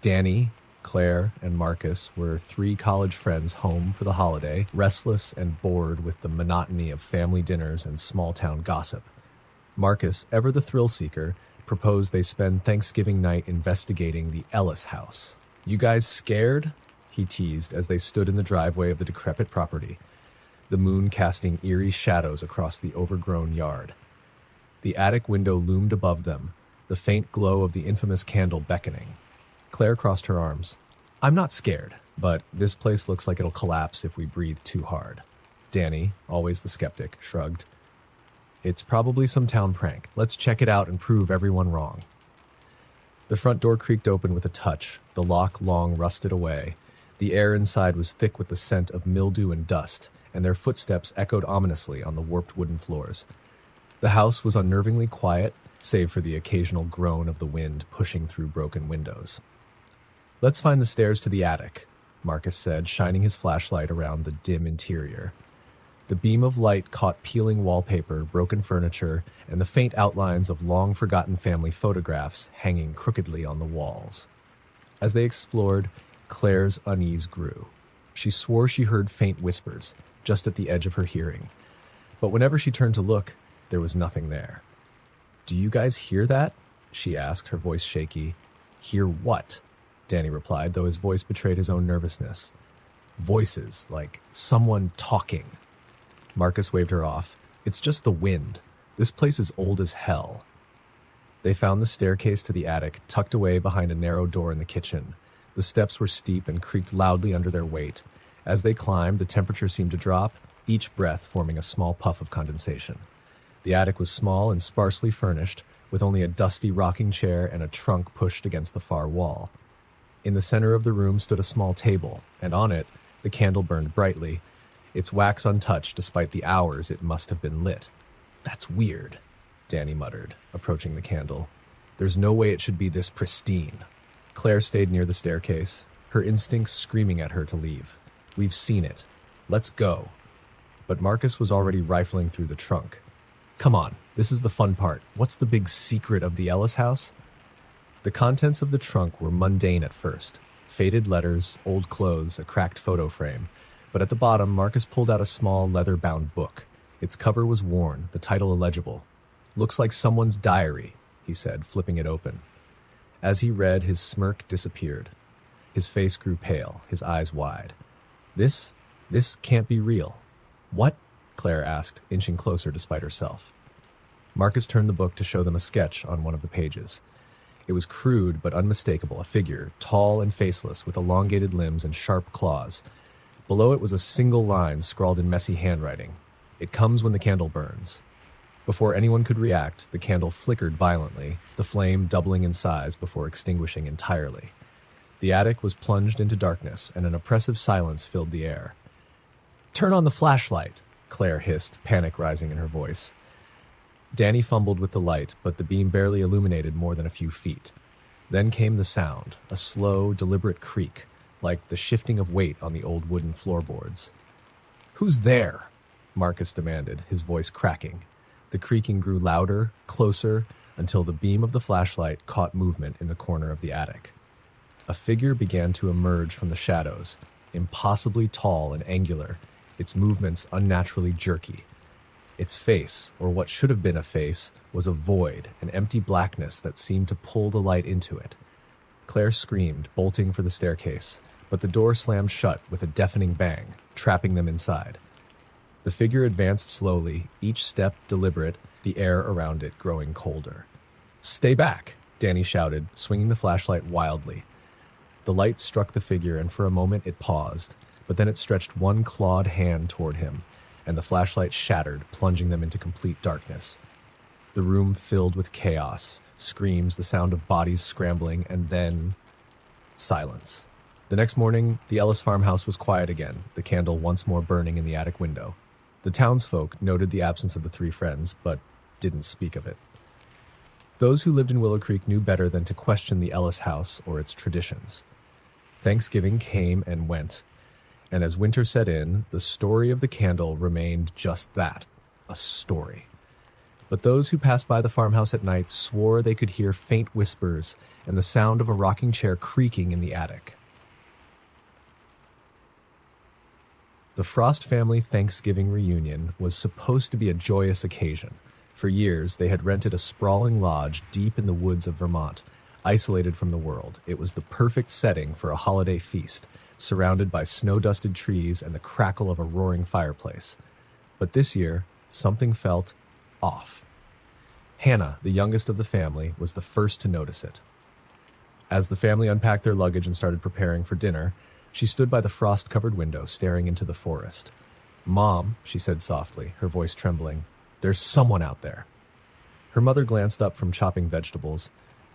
Danny, Claire, and Marcus were 3 college friends home for the holiday, restless and bored with the monotony of family dinners and small-town gossip. Marcus, ever the thrill-seeker, proposed they spend Thanksgiving night investigating the Ellis house. "You guys scared?" he teased as they stood in the driveway of the decrepit property, the moon casting eerie shadows across the overgrown yard. The attic window loomed above them, the faint glow of the infamous candle beckoning. Claire crossed her arms. "I'm not scared, but this place looks like it'll collapse if we breathe too hard." Danny, always the skeptic, shrugged. "It's probably some town prank. Let's check it out and prove everyone wrong." The front door creaked open with a touch, the lock long rusted away. The air inside was thick with the scent of mildew and dust, and their footsteps echoed ominously on the warped wooden floors. The house was unnervingly quiet, save for the occasional groan of the wind pushing through broken windows. "Let's find the stairs to the attic," Marcus said, shining his flashlight around the dim interior. The beam of light caught peeling wallpaper, broken furniture, and the faint outlines of long-forgotten family photographs hanging crookedly on the walls. As they explored, Claire's unease grew. She swore she heard faint whispers, just at the edge of her hearing. But whenever she turned to look, there was nothing there. "Do you guys hear that?" she asked, her voice shaky. "Hear what?" Danny replied, though his voice betrayed his own nervousness. "Voices, like someone talking." Marcus waved her off. "It's just the wind. This place is old as hell." They found the staircase to the attic, tucked away behind a narrow door in the kitchen. The steps were steep and creaked loudly under their weight. As they climbed, the temperature seemed to drop, each breath forming a small puff of condensation. The attic was small and sparsely furnished, with only a dusty rocking chair and a trunk pushed against the far wall. In the center of the room stood a small table, and on it, the candle burned brightly, its wax untouched despite the hours it must have been lit. "That's weird," Danny muttered, approaching the candle. "There's no way it should be this pristine." Claire stayed near the staircase, her instincts screaming at her to leave. "We've seen it. Let's go." But Marcus was already rifling through the trunk. "Come on, this is the fun part. What's the big secret of the Ellis house?" The contents of the trunk were mundane at first. Faded letters, old clothes, a cracked photo frame. But at the bottom, Marcus pulled out a small leather-bound book. Its cover was worn, the title illegible. "Looks like someone's diary," he said, flipping it open. As he read, his smirk disappeared. His face grew pale, his eyes wide. This can't be real." "What?" Claire asked, inching closer despite herself. Marcus turned the book to show them a sketch on one of the pages. It was crude but unmistakable, a figure, tall and faceless, with elongated limbs and sharp claws. Below it was a single line scrawled in messy handwriting. "It comes when the candle burns." Before anyone could react, the candle flickered violently, the flame doubling in size before extinguishing entirely. The attic was plunged into darkness, and an oppressive silence filled the air. "Turn on the flashlight," Claire hissed, panic rising in her voice. Danny fumbled with the light, but the beam barely illuminated more than a few feet. Then came the sound, a slow, deliberate creak, like the shifting of weight on the old wooden floorboards. "Who's there?" Marcus demanded, his voice cracking. The creaking grew louder, closer, until the beam of the flashlight caught movement in the corner of the attic. A figure began to emerge from the shadows, impossibly tall and angular, its movements unnaturally jerky. Its face, or what should have been a face, was a void, an empty blackness that seemed to pull the light into it. Claire screamed, bolting for the staircase, but the door slammed shut with a deafening bang, trapping them inside. The figure advanced slowly, each step deliberate, the air around it growing colder. "Stay back!" Danny shouted, swinging the flashlight wildly. The light struck the figure, and for a moment it paused, but then it stretched one clawed hand toward him, and the flashlight shattered, plunging them into complete darkness. The room filled with chaos, screams, the sound of bodies scrambling, and then silence. The next morning, the Ellis farmhouse was quiet again, the candle once more burning in the attic window. The townsfolk noted the absence of the 3 friends, but didn't speak of it. Those who lived in Willow Creek knew better than to question the Ellis house or its traditions. Thanksgiving came and went, and as winter set in, the story of the candle remained just that, a story. But those who passed by the farmhouse at night swore they could hear faint whispers and the sound of a rocking chair creaking in the attic. The Frost family Thanksgiving reunion was supposed to be a joyous occasion. For years, they had rented a sprawling lodge deep in the woods of Vermont, isolated from the world. It was the perfect setting for a holiday feast, surrounded by snow-dusted trees and the crackle of a roaring fireplace. But this year, something felt off. Hannah, the youngest of the family, was the first to notice it. As the family unpacked their luggage and started preparing for dinner, she stood by the frost-covered window, staring into the forest. "Mom," she said softly, her voice trembling, "there's someone out there." Her mother glanced up from chopping vegetables.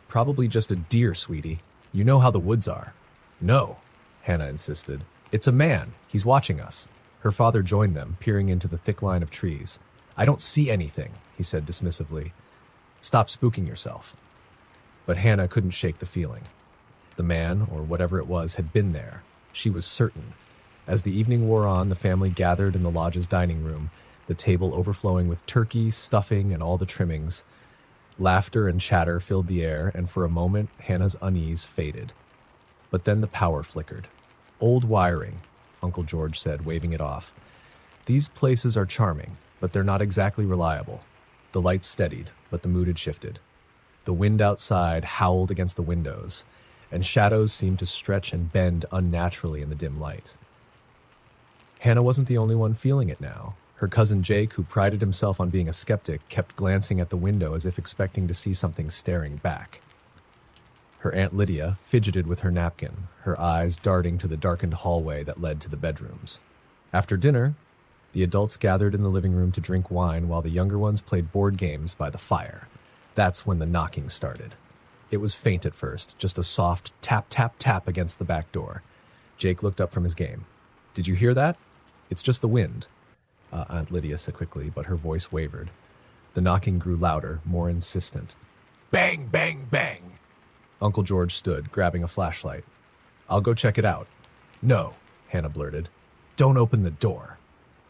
"Probably just a deer, sweetie. You know how the woods are." "No," Hannah insisted. "It's a man. He's watching us." Her father joined them, peering into the thick line of trees. "I don't see anything," he said dismissively. "Stop spooking yourself." But Hannah couldn't shake the feeling. The man, or whatever it was, had been there. She was certain. As the evening wore on, the family gathered in the lodge's dining room, the table overflowing with turkey, stuffing, and all the trimmings. Laughter and chatter filled the air, and for a moment, Hannah's unease faded. But then the power flickered. "Old wiring," Uncle George said, waving it off. "These places are charming, but they're not exactly reliable." The lights steadied, but the mood had shifted. The wind outside howled against the windows, and shadows seemed to stretch and bend unnaturally in the dim light. Hannah wasn't the only one feeling it now. Her cousin Jake, who prided himself on being a skeptic, kept glancing at the window as if expecting to see something staring back. Her Aunt Lydia fidgeted with her napkin, her eyes darting to the darkened hallway that led to the bedrooms. After dinner, the adults gathered in the living room to drink wine while the younger ones played board games by the fire. That's when the knocking started. It was faint at first, just a soft tap, tap, tap against the back door. Jake looked up from his game. "Did you hear that?" "It's just the wind," Aunt Lydia said quickly, but her voice wavered. The knocking grew louder, more insistent. "Bang, bang, bang!" Uncle George stood, grabbing a flashlight. "I'll go check it out." "No," Hannah blurted. "Don't open the door."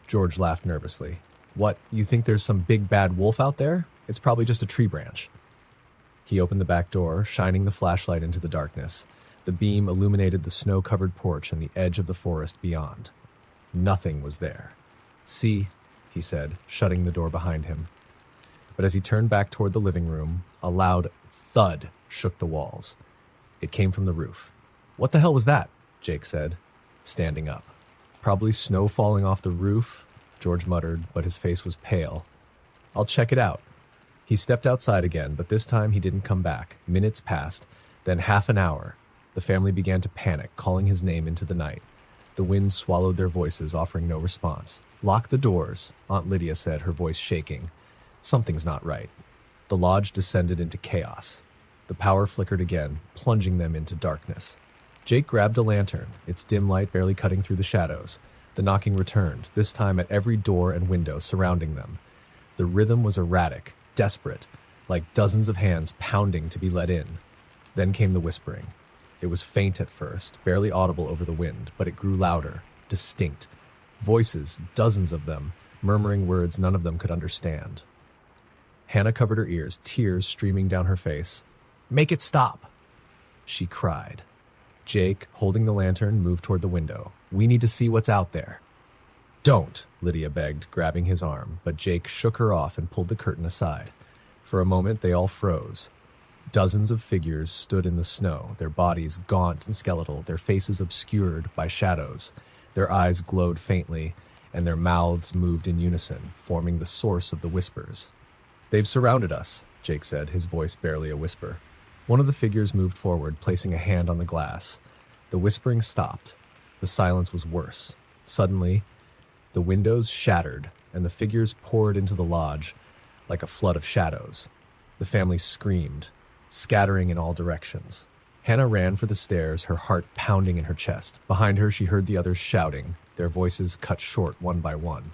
George laughed nervously. "What, you think there's some big bad wolf out there? It's probably just a tree branch." He opened the back door, shining the flashlight into the darkness. The beam illuminated the snow-covered porch and the edge of the forest beyond. Nothing was there. "See," he said, shutting the door behind him. But as he turned back toward the living room, a loud thud shook the walls. It came from the roof. "What the hell was that?" Jake said, standing up. "Probably snow falling off the roof," George muttered, but his face was pale. "I'll check it out." He stepped outside again, but this time he didn't come back. Minutes passed, then half an hour. The family began to panic, calling his name into the night. The wind swallowed their voices, offering no response. "Lock the doors," Aunt Lydia said, her voice shaking. "Something's not right." The lodge descended into chaos. The power flickered again, plunging them into darkness. Jake grabbed a lantern, its dim light barely cutting through the shadows. The knocking returned, this time at every door and window surrounding them. The rhythm was erratic, desperate, like dozens of hands pounding to be let in. Then came the whispering. It was faint at first, barely audible over the wind, but it grew louder, distinct. Voices, dozens of them, murmuring words none of them could understand. Hannah covered her ears, tears streaming down her face. "Make it stop!" she cried. Jake, holding the lantern, moved toward the window. "We need to see what's out there." "Don't," Lydia begged, grabbing his arm, but Jake shook her off and pulled the curtain aside. For a moment, they all froze. Dozens of figures stood in the snow, their bodies gaunt and skeletal, their faces obscured by shadows. Their eyes glowed faintly, and their mouths moved in unison, forming the source of the whispers. "They've surrounded us," Jake said, his voice barely a whisper. One of the figures moved forward, placing a hand on the glass. The whispering stopped. The silence was worse. Suddenly, the windows shattered, and the figures poured into the lodge like a flood of shadows. The family screamed, scattering in all directions. Hannah ran for the stairs, her heart pounding in her chest. Behind her, she heard the others shouting, their voices cut short one by one.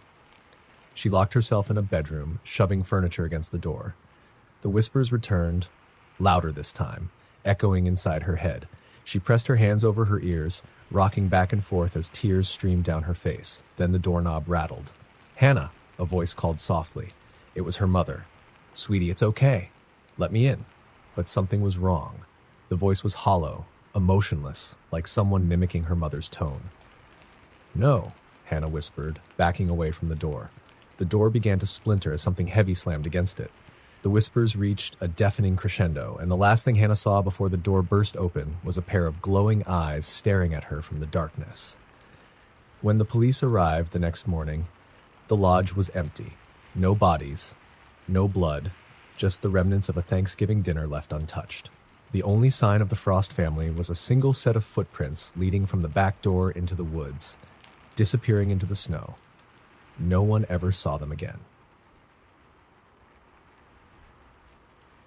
She locked herself in a bedroom, shoving furniture against the door. The whispers returned, louder this time, echoing inside her head. She pressed her hands over her ears, rocking back and forth as tears streamed down her face. Then the doorknob rattled. "Hannah," a voice called softly. It was her mother. "Sweetie, it's okay. Let me in." But something was wrong. The voice was hollow, emotionless, like someone mimicking her mother's tone. "No," Hannah whispered, backing away from the door. The door began to splinter as something heavy slammed against it. The whispers reached a deafening crescendo, and the last thing Hannah saw before the door burst open was a pair of glowing eyes staring at her from the darkness. When the police arrived the next morning, the lodge was empty. No bodies, no blood, just the remnants of a Thanksgiving dinner left untouched. The only sign of the Frost family was a single set of footprints leading from the back door into the woods, disappearing into the snow. No one ever saw them again.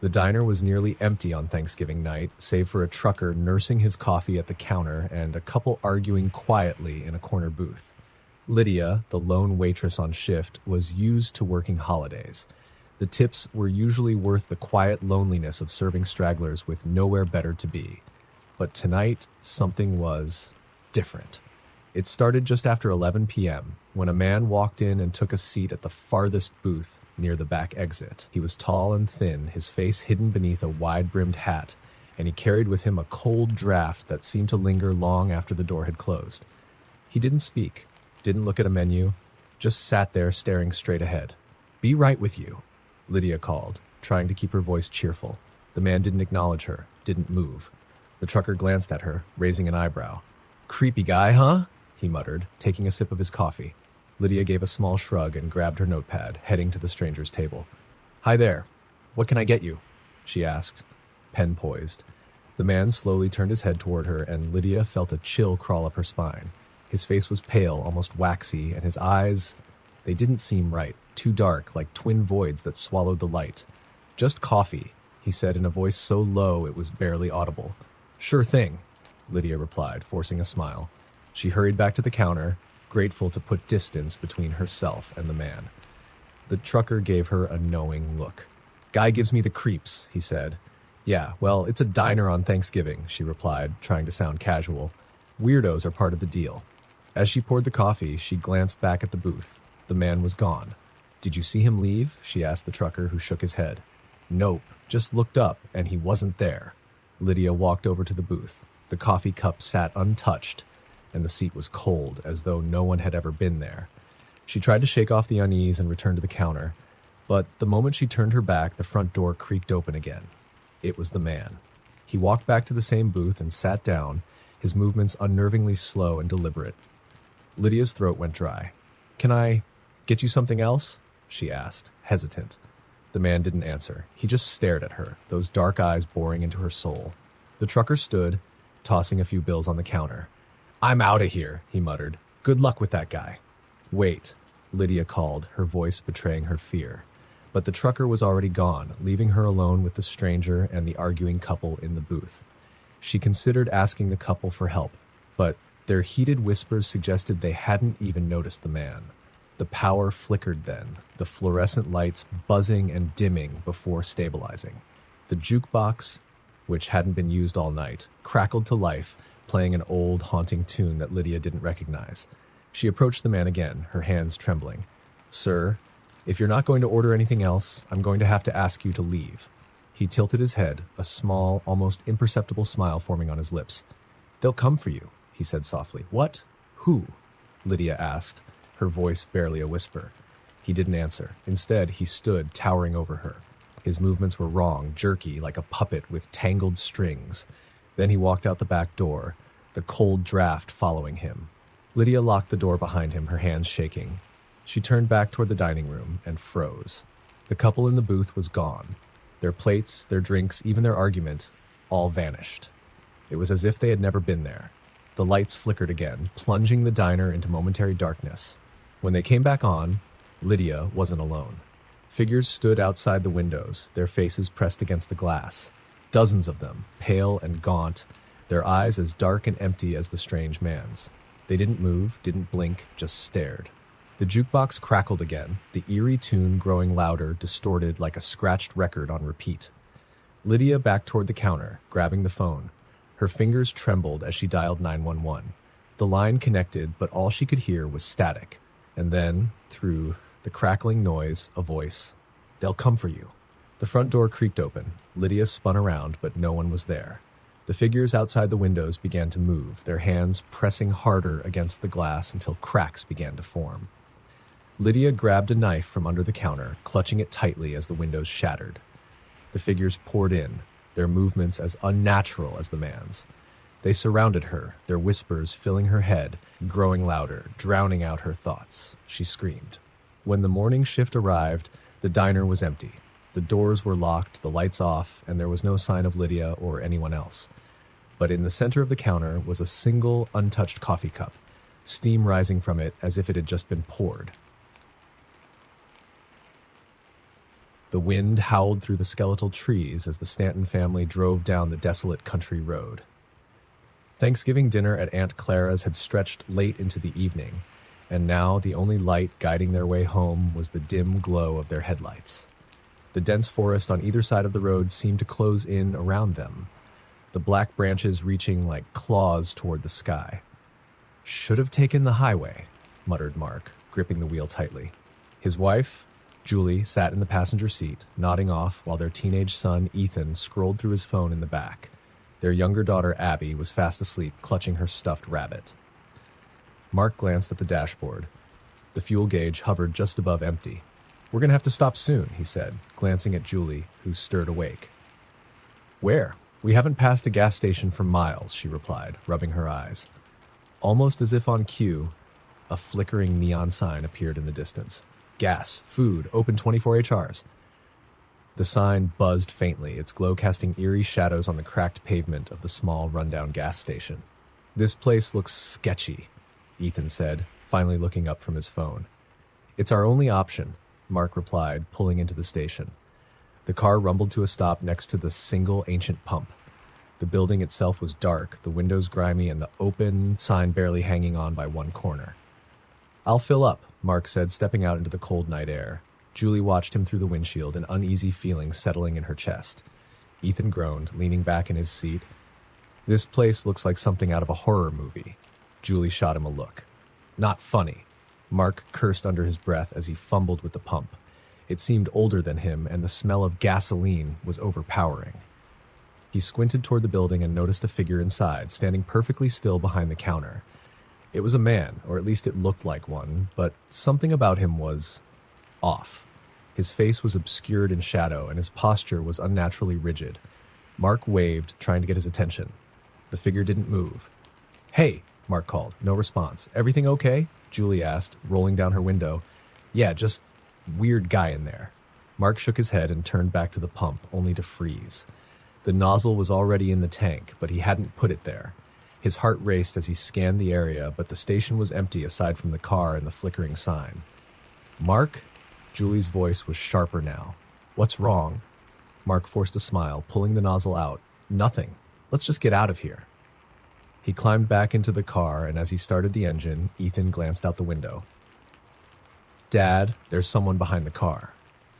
The diner was nearly empty on Thanksgiving night, save for a trucker nursing his coffee at the counter and a couple arguing quietly in a corner booth. Lydia, the lone waitress on shift, was used to working holidays. The tips were usually worth the quiet loneliness of serving stragglers with nowhere better to be. But tonight, something was different. It started just after 11 p.m., when a man walked in and took a seat at the farthest booth near the back exit. He was tall and thin, his face hidden beneath a wide-brimmed hat, and he carried with him a cold draft that seemed to linger long after the door had closed. He didn't speak, didn't look at a menu, just sat there staring straight ahead. "Be right with you," Lydia called, trying to keep her voice cheerful. The man didn't acknowledge her, didn't move. The trucker glanced at her, raising an eyebrow. "Creepy guy, huh?" he muttered, taking a sip of his coffee. Lydia gave a small shrug and grabbed her notepad, heading to the stranger's table. "Hi there. What can I get you?" she asked, pen poised. The man slowly turned his head toward her, and Lydia felt a chill crawl up her spine. His face was pale, almost waxy, and his eyes, they didn't seem right, too dark, like twin voids that swallowed the light. "Just coffee," he said in a voice so low it was barely audible. "Sure thing," Lydia replied, forcing a smile. She hurried back to the counter, grateful to put distance between herself and the man. The trucker gave her a knowing look. "Guy gives me the creeps," he said. "Yeah, well, it's a diner on Thanksgiving," she replied, trying to sound casual. "Weirdos are part of the deal." As she poured the coffee, she glanced back at the booth. The man was gone. "Did you see him leave?" she asked the trucker, who shook his head. "Nope, just looked up, and he wasn't there." Lydia walked over to the booth. The coffee cup sat untouched, and the seat was cold, as though no one had ever been there. She tried to shake off the unease and return to the counter, but the moment she turned her back, the front door creaked open again. It was the man. He walked back to the same booth and sat down, his movements unnervingly slow and deliberate. Lydia's throat went dry. "Can I get you something else?" she asked, hesitant. The man didn't answer. He just stared at her, those dark eyes boring into her soul. The trucker stood, tossing a few bills on the counter. "I'm out of here," he muttered. "Good luck with that guy." "Wait," Lydia called, her voice betraying her fear. But the trucker was already gone, leaving her alone with the stranger and the arguing couple in the booth. She considered asking the couple for help, but their heated whispers suggested they hadn't even noticed the man. The power flickered then, the fluorescent lights buzzing and dimming before stabilizing. The jukebox, which hadn't been used all night, crackled to life, playing an old, haunting tune that Lydia didn't recognize. She approached the man again, her hands trembling. "Sir, if you're not going to order anything else, I'm going to have to ask you to leave." He tilted his head, a small, almost imperceptible smile forming on his lips. "They'll come for you," he said softly. "What? Who?" Lydia asked, her voice barely a whisper. He didn't answer. Instead, he stood towering over her. His movements were wrong, jerky, like a puppet with tangled strings. Then he walked out the back door, the cold draft following him. Lydia locked the door behind him, her hands shaking. She turned back toward the dining room and froze. The couple in the booth was gone. Their plates, their drinks, even their argument, all vanished. It was as if they had never been there. The lights flickered again, plunging the diner into momentary darkness. When they came back on, Lydia wasn't alone. Figures stood outside the windows, their faces pressed against the glass. Dozens of them, pale and gaunt, their eyes as dark and empty as the strange man's. They didn't move, didn't blink, just stared. The jukebox crackled again, the eerie tune growing louder, distorted like a scratched record on repeat. Lydia backed toward the counter, grabbing the phone. Her fingers trembled as she dialed 911. The line connected, but all she could hear was static. And then, through the crackling noise, a voice. "They'll come for you." The front door creaked open. Lydia spun around, but no one was there. The figures outside the windows began to move, their hands pressing harder against the glass until cracks began to form. Lydia grabbed a knife from under the counter, clutching it tightly as the windows shattered. The figures poured in, their movements as unnatural as the man's. They surrounded her, their whispers filling her head, growing louder, drowning out her thoughts. She screamed. When the morning shift arrived, the diner was empty. The doors were locked, the lights off, and there was no sign of Lydia or anyone else. But in the center of the counter was a single, untouched coffee cup, steam rising from it as if it had just been poured. The wind howled through the skeletal trees as the Stanton family drove down the desolate country road. Thanksgiving dinner at Aunt Clara's had stretched late into the evening, and now the only light guiding their way home was the dim glow of their headlights. The dense forest on either side of the road seemed to close in around them, the black branches reaching like claws toward the sky. "Should have taken the highway," muttered Mark, gripping the wheel tightly. His wife, Julie, sat in the passenger seat, nodding off while their teenage son, Ethan, scrolled through his phone in the back. Their younger daughter, Abby, was fast asleep, clutching her stuffed rabbit. Mark glanced at the dashboard. The fuel gauge hovered just above empty. "We're going to have to stop soon," he said, glancing at Julie, who stirred awake. "Where? We haven't passed a gas station for miles," she replied, rubbing her eyes. Almost as if on cue, a flickering neon sign appeared in the distance. "Gas, food, open 24 HRs. The sign buzzed faintly, its glow casting eerie shadows on the cracked pavement of the small, rundown gas station. "This place looks sketchy," Ethan said, finally looking up from his phone. "It's our only option," Mark replied, pulling into the station. The car rumbled to a stop next to the single ancient pump. The building itself was dark, the windows grimy, and the open sign barely hanging on by one corner. "I'll fill up," Mark said, stepping out into the cold night air. Julie watched him through the windshield, an uneasy feeling settling in her chest. Ethan groaned, leaning back in his seat. "This place looks like something out of a horror movie." Julie shot him a look. "Not funny." Mark cursed under his breath as he fumbled with the pump. It seemed older than him, and the smell of gasoline was overpowering. He squinted toward the building and noticed a figure inside, standing perfectly still behind the counter. It was a man, or at least it looked like one, but something about him was off. His face was obscured in shadow, and his posture was unnaturally rigid. Mark waved, trying to get his attention. The figure didn't move. "Hey," Mark called. No response. "Everything okay?" Julie asked, rolling down her window. "Yeah, just weird guy in there." Mark shook his head and turned back to the pump, only to freeze. The nozzle was already in the tank, but he hadn't put it there. His heart raced as he scanned the area, but the station was empty aside from the car and the flickering sign. "Mark?" Julie's voice was sharper now. "What's wrong?" Mark forced a smile, pulling the nozzle out. "Nothing. Let's just get out of here." He climbed back into the car, and as he started the engine, Ethan glanced out the window. "Dad, there's someone behind the car."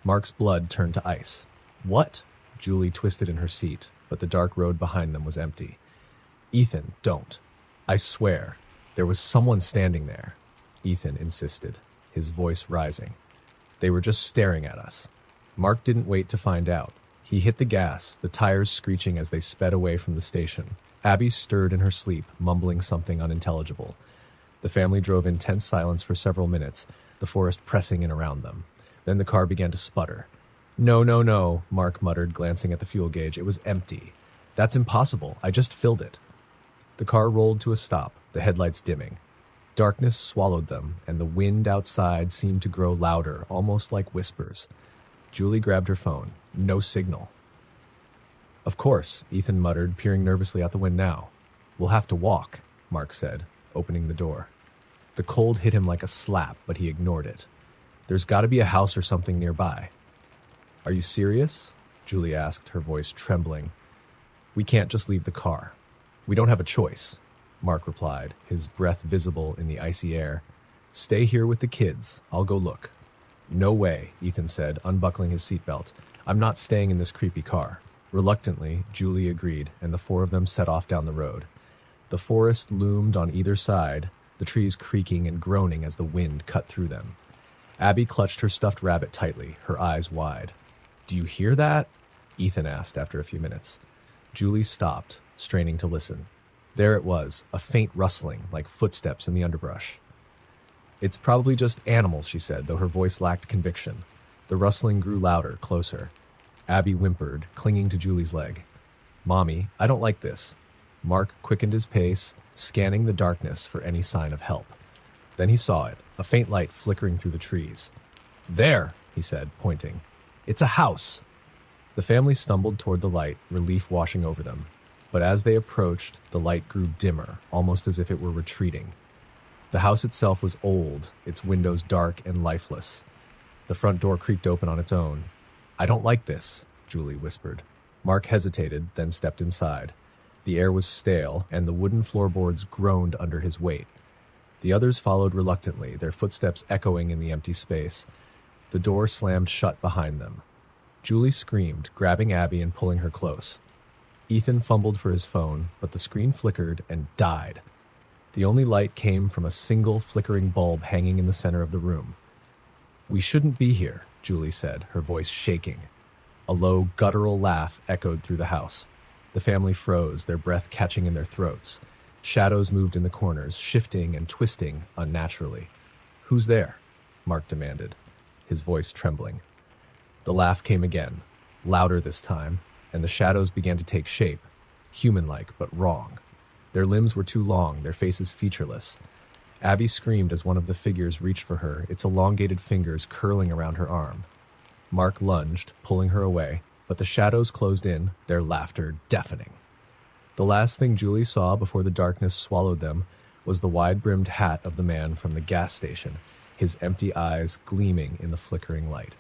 Mark's blood turned to ice. "What?" Julie twisted in her seat, but the dark road behind them was empty. "Ethan, don't. I swear, there was someone standing there," Ethan insisted, his voice rising. "They were just staring at us." Mark didn't wait to find out. He hit the gas, the tires screeching as they sped away from the station. Abby stirred in her sleep, mumbling something unintelligible. The family drove in tense silence for several minutes, the forest pressing in around them. Then the car began to sputter. "No, no, no," Mark muttered, glancing at the fuel gauge. "It was empty." "That's impossible. I just filled it." The car rolled to a stop, the headlights dimming. Darkness swallowed them, and the wind outside seemed to grow louder, almost like whispers. Julie grabbed her phone. No signal. "Of course," Ethan muttered, peering nervously out the window. "We'll have to walk," Mark said, opening the door. The cold hit him like a slap, but he ignored it. "There's got to be a house or something nearby." "Are you serious?" Julie asked, her voice trembling. "We can't just leave the car." "We don't have a choice," Mark replied, his breath visible in the icy air. "Stay here with the kids. I'll go look." "No way," Ethan said, unbuckling his seatbelt. "I'm not staying in this creepy car." Reluctantly, Julie agreed, and the four of them set off down the road. The forest loomed on either side, the trees creaking and groaning as the wind cut through them. Abby clutched her stuffed rabbit tightly, her eyes wide. Do you hear that? Ethan asked after a few minutes. Julie stopped, straining to listen. There it was, a faint rustling, like footsteps in the underbrush. It's probably just animals, she said, though her voice lacked conviction. The rustling grew louder, closer. Abby whimpered, clinging to Julie's leg. Mommy, I don't like this. Mark quickened his pace, scanning the darkness for any sign of help. Then he saw it, a faint light flickering through the trees. There, he said, pointing. It's a house. The family stumbled toward the light, relief washing over them. But as they approached, the light grew dimmer, almost as if it were retreating. The house itself was old, its windows dark and lifeless. The front door creaked open on its own. I don't like this, Julie whispered. Mark hesitated, then stepped inside. The air was stale, and the wooden floorboards groaned under his weight. The others followed reluctantly, their footsteps echoing in the empty space. The door slammed shut behind them. Julie screamed, grabbing Abby and pulling her close. Ethan fumbled for his phone, but the screen flickered and died. The only light came from a single flickering bulb hanging in the center of the room. We shouldn't be here, Julie said, her voice shaking. A low, guttural laugh echoed through the house. The family froze, their breath catching in their throats. Shadows moved in the corners, shifting and twisting unnaturally. Who's there? Mark demanded, his voice trembling. The laugh came again, louder this time, and the shadows began to take shape, human-like but wrong. Their limbs were too long, their faces featureless. Abby screamed as one of the figures reached for her, its elongated fingers curling around her arm. Mark lunged, pulling her away, but the shadows closed in, their laughter deafening. The last thing Julie saw before the darkness swallowed them was the wide-brimmed hat of the man from the gas station, his empty eyes gleaming in the flickering light.